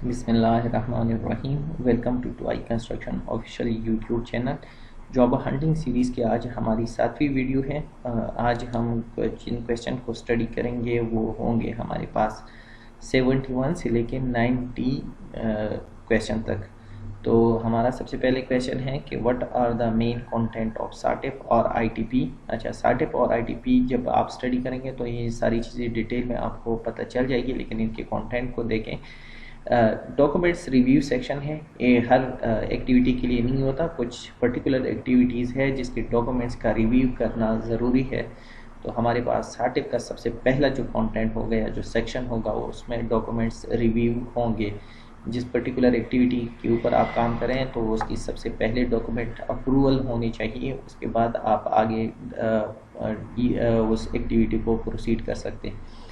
बिस्मिल्लाहिर्रहमानिर्रहीम। Welcome to I construction official YouTube channel. Job hunting series की आज हमारी 7वीं वीडियो है। आज हम जिन क्वेश्चन को स्टडी करेंगे वो होंगे हमारे पास 71 से लेके 90 क्वेश्चन तक। तो हमारा सबसे पहले क्वेश्चन है कि what are the main content of SATIP और आईटीपी। अच्छा, साटिप और आईटीपी जब आप स्टडी करेंगे तो ये सारी चीज़ें डिटेल में आपको पता चल जाएगी, लेकिन इनके कंटेंट को देखें। डॉक्यूमेंट्स रिव्यू सेक्शन है, ये हर एक्टिविटी के लिए नहीं होता, कुछ पर्टिकुलर एक्टिविटीज़ है जिसके डॉक्यूमेंट्स का रिव्यू करना ज़रूरी है। तो हमारे पास साटिप का सबसे पहला जो कंटेंट हो गया, जो सेक्शन होगा, वो उसमें डॉक्यूमेंट्स रिव्यू होंगे। जिस पर्टिकुलर एक्टिविटी के ऊपर आप काम करें तो उसकी सबसे पहले डॉक्यूमेंट अप्रूवल होनी चाहिए, उसके बाद आप आगे उस एक्टिविटी को प्रोसीड कर सकते हैं।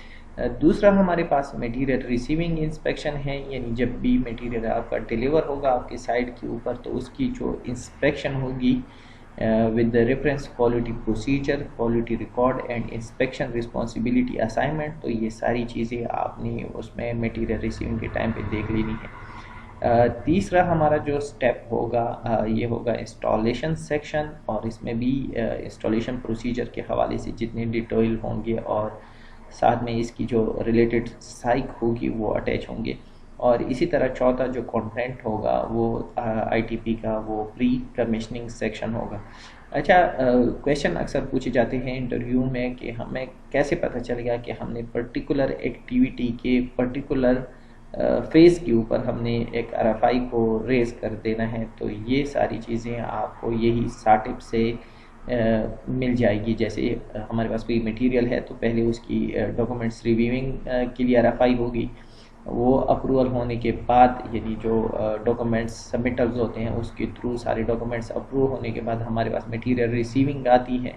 दूसरा हमारे पास मटेरियल रिसीविंग इंस्पेक्शन है, यानी जब भी मटेरियल आपका डिलीवर होगा आपके साइट के ऊपर तो उसकी जो इंस्पेक्शन होगी with the reference quality procedure, quality record and inspection responsibility assignment। तो ये सारी चीज़ें आपने उसमें मटेरियल रिसीविंग के टाइम पे देख लेनी है। तीसरा हमारा जो स्टेप होगा ये होगा इंस्टॉलेशन सेक्शन, और इसमें भी इंस्टॉलेशन प्रोसीजर के हवाले से जितने डिटेल होंगे और साथ में इसकी जो रिलेटेड साइक होगी वो अटैच होंगे। और इसी तरह चौथा जो कंटेंट होगा वो आईटीपी का वो प्री कमीशनिंग सेक्शन होगा। अच्छा, क्वेश्चन अक्सर पूछे जाते हैं इंटरव्यू में कि हमें कैसे पता चलेगा कि हमने पर्टिकुलर एक्टिविटी के पर्टिकुलर फेज़ के ऊपर हमने एक आरएफआई को रेज कर देना है। तो ये सारी चीज़ें आपको यही साटिप से मिल जाएगी। जैसे हमारे पास कोई मटेरियल है तो पहले उसकी डॉक्यूमेंट्स रिव्यूइंग के लिए आरएफआई होगी, वो अप्रूवल होने के बाद यानी जो डॉक्यूमेंट्स सबमिटल्स होते हैं उसके थ्रू सारे डॉक्यूमेंट्स अप्रूव होने के बाद हमारे पास मटेरियल रिसीविंग आती है।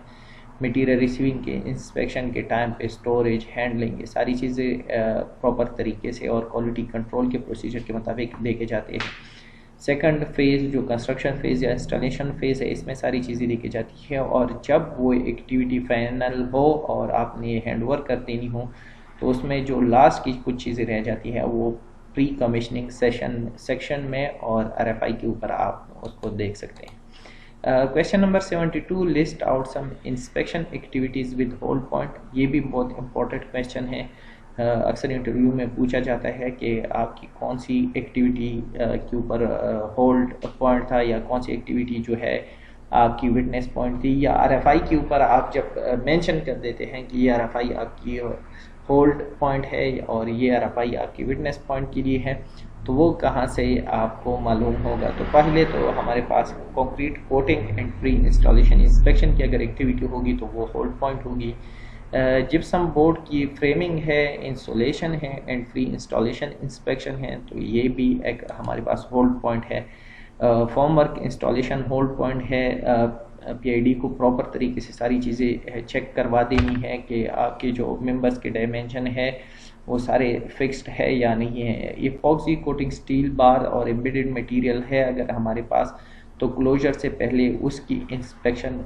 मटेरियल रिसीविंग के इंस्पेक्शन के टाइम पे स्टोरेज, हैंडलिंग, ये सारी चीज़ें प्रॉपर तरीके से और क्वालिटी कंट्रोल के प्रोसीजर के मुताबिक देखे जाते हैं। सेकंड फेज़ जो कंस्ट्रक्शन फेज़ या इंस्टॉलेशन फेज़ है, इसमें सारी चीज़ें देखी जाती है। और जब वो एक्टिविटी फाइनल हो और आपने हैंड ओवर कर देनी हो तो उसमें जो लास्ट की कुछ चीज़ें रह जाती हैं वो प्री कमीशनिंग सेक्शन में और आरएफआई के ऊपर आप उसको देख सकते हैं। Question number 72, list out some inspection activities with hold point. ये भी बहुत इंपॉर्टेंट क्वेश्चन है। अक्सर इंटरव्यू में पूछा जाता है कि आपकी कौन सी एक्टिविटी के ऊपर होल्ड पॉइंट था, या कौन सी एक्टिविटी जो है आपकी विटनेस पॉइंट थी, या आरएफआई के ऊपर आप जब मेंशन कर देते हैं कि ये आरएफआई आपकी होल्ड पॉइंट है और ये आरएफआई आपकी विटनेस पॉइंट के लिए है, तो वो कहाँ से आपको मालूम होगा। तो पहले तो हमारे पास concrete coating and pre installation inspection की अगर एक्टिविटी होगी तो वो होल्ड पॉइंट होगी। जिप्सम बोर्ड की फ्रेमिंग है, इंस्टॉलेशन है एंड प्री इंस्टॉलेशन इंस्पेक्शन है, तो ये भी एक हमारे पास होल्ड पॉइंट है। Formwork installation hold point है। पीआईडी को प्रॉपर तरीके से सारी चीज़ें चेक करवा देनी है कि आपके जो मेंबर्स के डायमेंशन है वो सारे फिक्स्ड है या नहीं है। इपॉक्सी कोटिंग स्टील बार और एम्बेडेड मटेरियल है अगर हमारे पास, तो क्लोजर से पहले उसकी inspection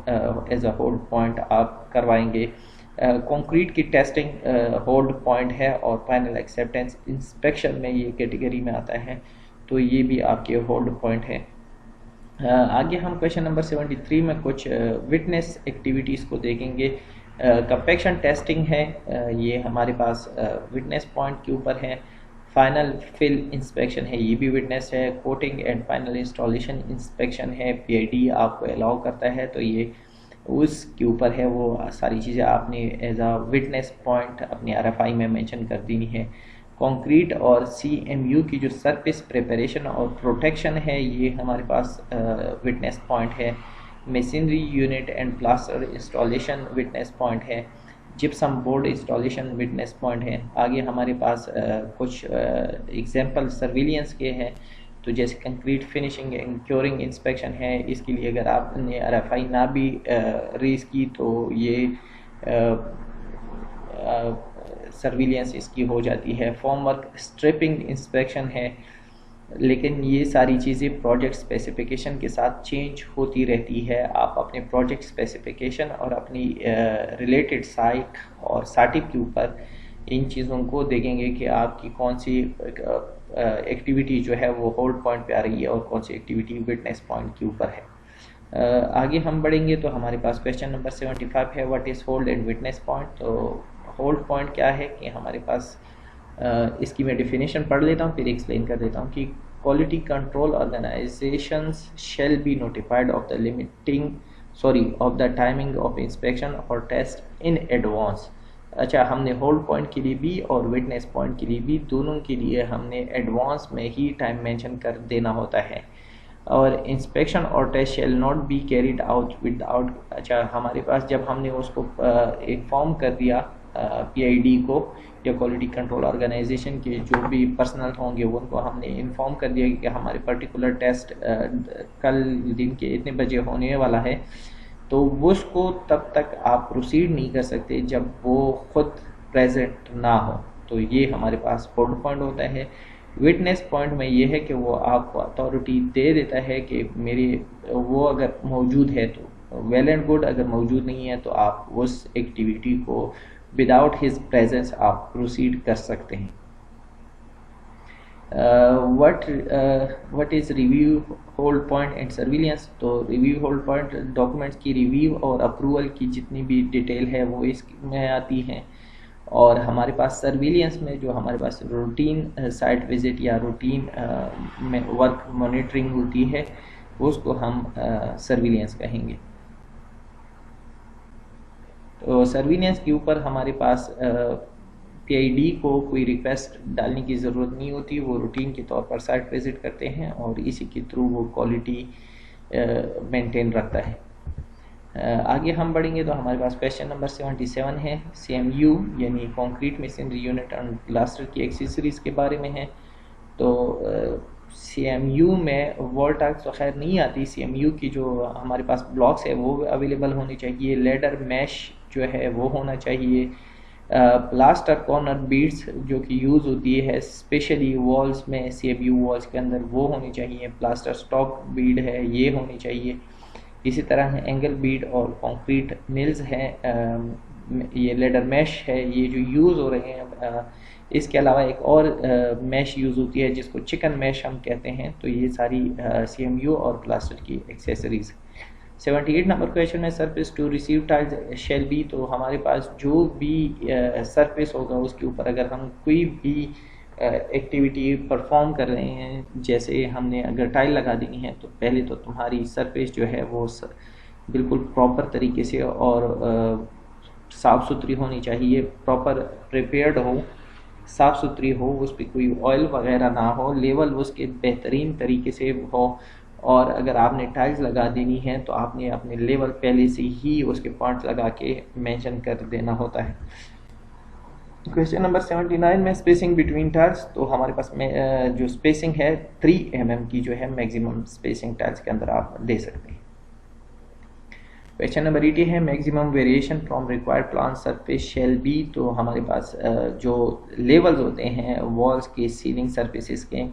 as a hold point आप करवाएंगे। कंक्रीट की टेस्टिंग होल्ड पॉइंट है और फाइनल एक्सेप्टेंस इंस्पेक्शन में ये कैटेगरी में आता है, तो ये भी आपके होल्ड पॉइंट है। आगे हम क्वेश्चन नंबर 73 में कुछ विटनेस एक्टिविटीज़ को देखेंगे। कंपैक्शन टेस्टिंग है, ये हमारे पास विटनेस पॉइंट के ऊपर है। फाइनल फिल इंस्पेक्शन है, ये भी विटनेस है। Coating and final installation inspection है, पीआईडी आपको अलाउ करता है, तो ये उसके ऊपर है। वो सारी चीज़ें आपने एज आ विटनेस पॉइंट अपनी आरएफआई में मेंशन कर देनी है। कंक्रीट और सीएमयू की जो सरफेस प्रिपरेशन और प्रोटेक्शन है, ये हमारे पास विटनेस पॉइंट है। Machinery unit and plaster installation witness point है। Gypsum board installation witness point है। आगे हमारे पास कुछ एग्जांपल सर्विलियंस के हैं, तो जैसे concrete finishing and curing inspection है, इसके लिए अगर आपने आरएफआई ना भी रेज की तो ये सर्विलियंस इसकी हो जाती है। फॉर्म वर्क स्ट्रिपिंग इंस्पेक्शन है, लेकिन ये सारी चीज़ें प्रोजेक्ट स्पेसिफिकेशन के साथ चेंज होती रहती है। आप अपने प्रोजेक्ट स्पेसिफिकेशन और अपनी रिलेटेड साइट और साटिप के ऊपर इन चीज़ों को देखेंगे कि आपकी कौन सी ایکٹیویٹی جو ہے وہ ہولڈ پوائنٹ پہ آ رہی ہے اور کون سی ایکٹیویٹی وٹنس پوائنٹ کے اوپر ہے. آگے ہم بڑھیں گے تو ہمارے پاس کویشچن نمبر 75 ہے what is hold and witness point. تو ہولڈ پوائنٹ کیا ہے کہ ہمارے پاس اس کی میں ڈیفینیشن پڑھ لیتا ہوں پھر ایکسپلین کر دیتا ہوں کہ quality control organisations shall be notified of the timing of inspection اور ٹیسٹ ان ایڈوانس. اچھا ہم نے ہولڈ پوائنٹ کے لیے بھی اور وٹنس پوائنٹ کے لیے بھی دونوں کے لیے ہم نے ایڈوانس میں ہی ٹائم مینشن کر دینا ہوتا ہے. اور انسپیکشن اور test shall not be carried out without. اچھا ہمارے پاس جب ہم نے اس کو انفارم کر دیا پی آئی ڈی کو یا کوالٹی کنٹرول آرگنائزیشن کے جو بھی پرسنل ہوں گے ان کو ہم نے انفارم کر دیا کہ ہمارے پرٹیکولر ٹیسٹ کل دن کے اتنے بجے ہونے والا ہے, تو اس کو تب تک آپ پروسیڈ نہیں کر سکتے جب وہ خود پریزنٹ نہ ہو. تو یہ ہمارے پاس ہولڈ پوائنٹ ہوتا ہے. وٹنس پوائنٹ میں یہ ہے کہ وہ آپ کو اتھارٹی دے دیتا ہے کہ وہ اگر موجود ہے تو ویل اینڈ گڈ, اگر موجود نہیں ہے تو آپ اس ایکٹیویٹی کو وداؤٹ ہز پریزنس آپ پروسیڈ کر سکتے ہیں. What is review hold point and surveillance. تو ریویو ہولڈ پوائنٹ ڈاکومنٹس کی ریویو اور اپروول کی جتنی بھی ڈیٹیل ہے وہ اس میں آتی ہیں. اور ہمارے پاس سرویلنس میں جو ہمارے پاس روٹین سائٹ وزٹ یا روٹین ورک مانیٹرنگ ہوتی ہے اس کو ہم سرویلنس کہیں گے. تو سرویلنس کے اوپر ہمارے پاس پی آئی ڈی کو کوئی ریکویسٹ ڈالنے کی ضرورت نہیں ہوتی, وہ روٹین کے طور پر سائٹ وزٹ کرتے ہیں اور اسی کے تھرو وہ کوالٹی مینٹین رکھتا ہے. آگے ہم بڑھیں گے تو ہمارے پاس کویشچن نمبر 77 ہے سی ایم یو یعنی concrete masonry unit and plaster کی ایکسیسریز کے بارے میں ہے. تو سی ایم یو میں وال ٹاکس تو خیر نہیں آتی, سی ایم یو کی جو ہمارے پاس بلاکس ہے وہ اویلیبل ہونے چاہیے, لیڈر میش جو ہے وہ ہونا چاہیے, پلاسٹر کارنر بیڈز جو کہ یوز ہوتی ہے اسپیشلی والز میں سی ایم یو والز کے اندر وہ ہونی چاہیے, پلاسٹر سٹاک بیڈ ہے یہ ہونی چاہیے. اسی طرح اینگل بیڈ اور کانکریٹ نلز ہیں, یہ لیڈر میش ہے یہ جو یوز ہو رہے ہیں. اس کے علاوہ ایک اور میش یوز ہوتی ہے جس کو چکن میش ہم کہتے ہیں. تو یہ ساری سی ایم یو اور پلاسٹر کی ایکسیسریز. 78 نمبر کویشچن میں surface to receive tiles shall be. تو ہمارے پاس جو بھی سرفیس ہوگا اس کے اوپر اگر ہم کوئی بھی ایکٹیویٹی پرفارم کر رہے ہیں, جیسے ہم نے اگر ٹائل لگا دینی ہے تو پہلے تو تمہاری سرفیس جو ہے وہ بالکل پراپر طریقے سے اور صاف ستھری ہونی چاہیے, پراپر پریپیئرڈ ہو, صاف ستھری ہو, اس پہ کوئی آئل وغیرہ نہ ہو, لیول اس کے بہترین طریقے سے ہو. اور اگر آپ نے ٹائلز لگا دینی ہے تو آپ نے اپنے لیول پہلے سے ہی اس کے پوائنٹس لگا کے مینشن کر دینا ہوتا ہے. کویشچن نمبر 79 میں اسپیسنگ بٹوین ٹائلز. تو ہمارے پاس میں جو اسپیسنگ ہے 3 mm کی جو ہے میگزیمم اسپیسنگ ٹائلز کے اندر آپ دے سکتے ہیں. کویشچن نمبر 80 ہے maximum variation from required plane surface shall be. تو ہمارے پاس جو لیولز ہوتے ہیں والز کے, سیلنگ سرفیسز کے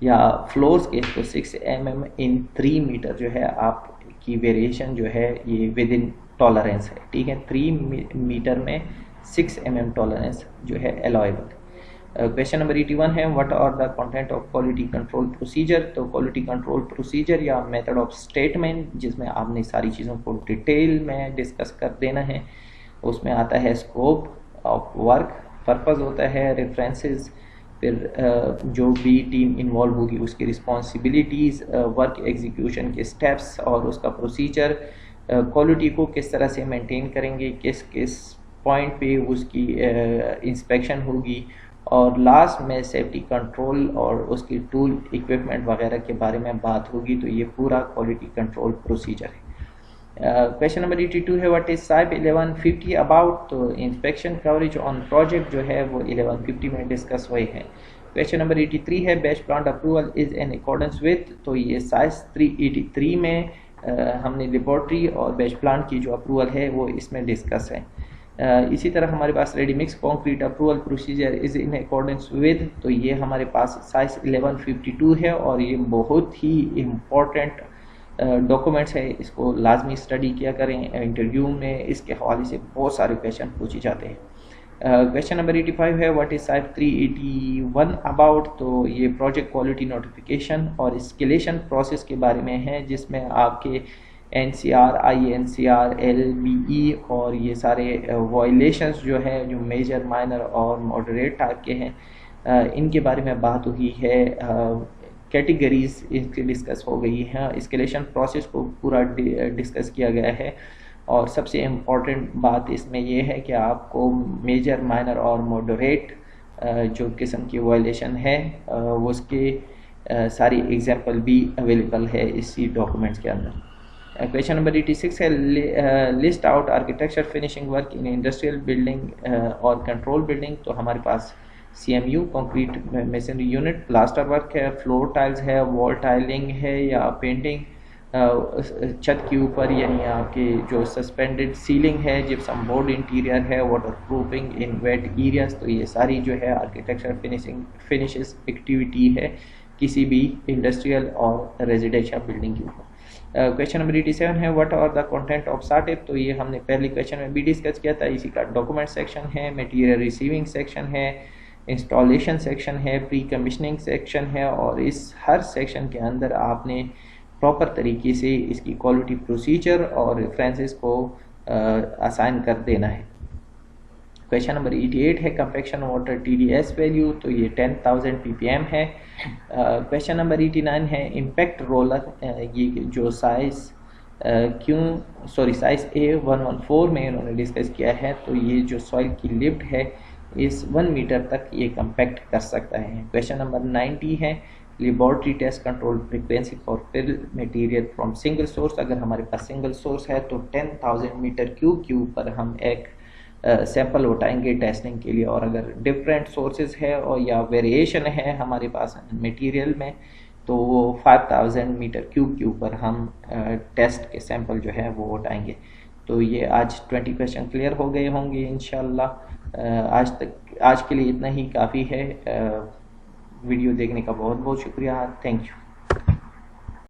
یا فلورز کے, تو 6 mm in 3 meter جو ہے آپ کی ویریشن جو ہے یہ ود ان ٹالرنس ہے. ٹھیک ہے, 3 میٹر میں 6 mm ٹالرنس جو ہے الاؤیبل. کویشچن نمبر 81 ہے what are the content of quality control procedure. تو کوالٹی کنٹرول پروسیجر یا میتھڈ آف اسٹیٹمنٹ جس میں آپ نے ساری چیزوں کو ڈیٹیل میں ڈسکس کر دینا ہے. اس میں آتا ہے اسکوپ آف ورک, پرپز ہوتا ہے, ریفرنسز, پھر جو بھی ٹیم انوالو ہوگی اس کی رسپانسبلٹیز, ورک ایگزیکیوشن کے اسٹیپس اور اس کا پروسیجر, کوالٹی کو کس طرح سے مینٹین کریں گے, کس کس پوائنٹ پہ اس کی انسپیکشن ہوگی, اور لاسٹ میں سیفٹی کنٹرول اور اس کی ٹول اکوپمنٹ وغیرہ کے بارے میں بات ہوگی. تو یہ پورا کوالٹی کنٹرول پروسیجر ہے. کویشچن نمبر 82 ہے واٹ از SAIP 1150 اباؤٹ. تو انسپیکشن کوریج آن پروجیکٹ جو ہے وہ 1150 میں ڈسکس ہوئے ہیں. کویشچن نمبر 83 ہے batch plant approval is in accordance with. تو یہ سائز 383 میں ہم نے لیبارٹری اور بیچ پلانٹ کی جو اپروول ہے وہ اس میں ڈسکس ہے. اسی طرح ہمارے پاس ready mix concrete approval procedure is in accordance with. تو یہ ہمارے پاس سائز 1152 ہے اور یہ بہت ہی امپورٹنٹ ڈاکومنٹس ہے, اس کو لازمی اسٹڈی کیا کریں. انٹرویو میں اس کے حوالے سے بہت سارے کویشچن پوچھے جاتے ہیں. क्वेश्चन नंबर 85 है व्हाट इज साइप 381 अबाउट। तो ये प्रोजेक्ट क्वालिटी नोटिफिकेशन और स्केलेशन प्रोसेस के बारे में है, जिसमें आपके NCR, INCR, LBE और ये सारे वायलेशंस जो है, जो मेजर, माइनर और मॉडरेट टाइप के हैं, इनके बारे में बात हुई है। कैटेगरीज इसकी डिस्कस हो गई है, स्केलेशन प्रोसेस को पूरा डिस्कस किया गया है। और सबसे इम्पॉर्टेंट बात इसमें यह है कि आपको मेजर, माइनर और मॉडरेट जो किस्म की वायलेशन है उसके सारी एग्जांपल भी अवेलेबल है इसी डॉक्यूमेंट्स के अंदर। क्वेश्चन नंबर 86 है list out architecture finishing work in industrial building और कंट्रोल बिल्डिंग। तो हमारे पास CMU concrete masonry unit, plaster work है, फ्लोर टाइल्स है, वॉल टाइलिंग है या पेंटिंग, छत के ऊपर यानी आपके जो सस्पेंडेड सीलिंग है, जिप्सम बोर्ड इंटीरियर है, वाटर प्रूफिंग इन वेट एरियाज। तो ये सारी जो है आर्किटेक्चर फिनिशेस एक्टिविटी है किसी भी इंडस्ट्रियल और रेजिडेंशियल बिल्डिंग के ऊपर। क्वेश्चन नंबर 87 है what are the content of SATIP. तो ये हमने पहले क्वेश्चन में भी डिस्कस किया था। इसी का डॉक्यूमेंट सेक्शन है, मटेरियल रिसीविंग सेक्शन है, इंस्टॉलेशन सेक्शन है, प्री कमीशनिंग सेक्शन है, और इस हर सेक्शन के अंदर आपने प्रॉपर तरीके से इसकी क्वालिटी प्रोसीजर और रेफरेंसेस को असाइन कर देना है। क्वेश्चन नंबर 88 है कंपैक्शन वाटर TDS वैल्यू। तो ये 10,000 ppm है। क्वेश्चन नंबर 89 है इम्पैक्ट रोलर, ये जो साइज साइज A114 में इन्होंने डिस्कस किया है। तो ये जो सॉइल की लिफ्ट है इस 1 मीटर तक ये कंपैक्ट कर सकता है। क्वेश्चन नंबर 90 है laboratory test control frequency for fill material from single source. अगर हमारे पास सिंगल सोर्स है तो 10,000 मीटर क्यूब के ऊपर हम एक सैंपल उठाएंगे टेस्टिंग के लिए, और अगर डिफरेंट सोर्सेज है और या वेरिएशन है हमारे पास मटेरियल में तो वो 5,000 मीटर क्यूब के ऊपर हम टेस्ट के सैंपल जो है वो उठाएंगे। तो ये आज 20 क्वेश्चन क्लियर हो गए होंगे इंशाल्लाह। आज के लिए इतना ही काफ़ी है। वीडियो देखने का बहुत बहुत शुक्रिया। Thank you.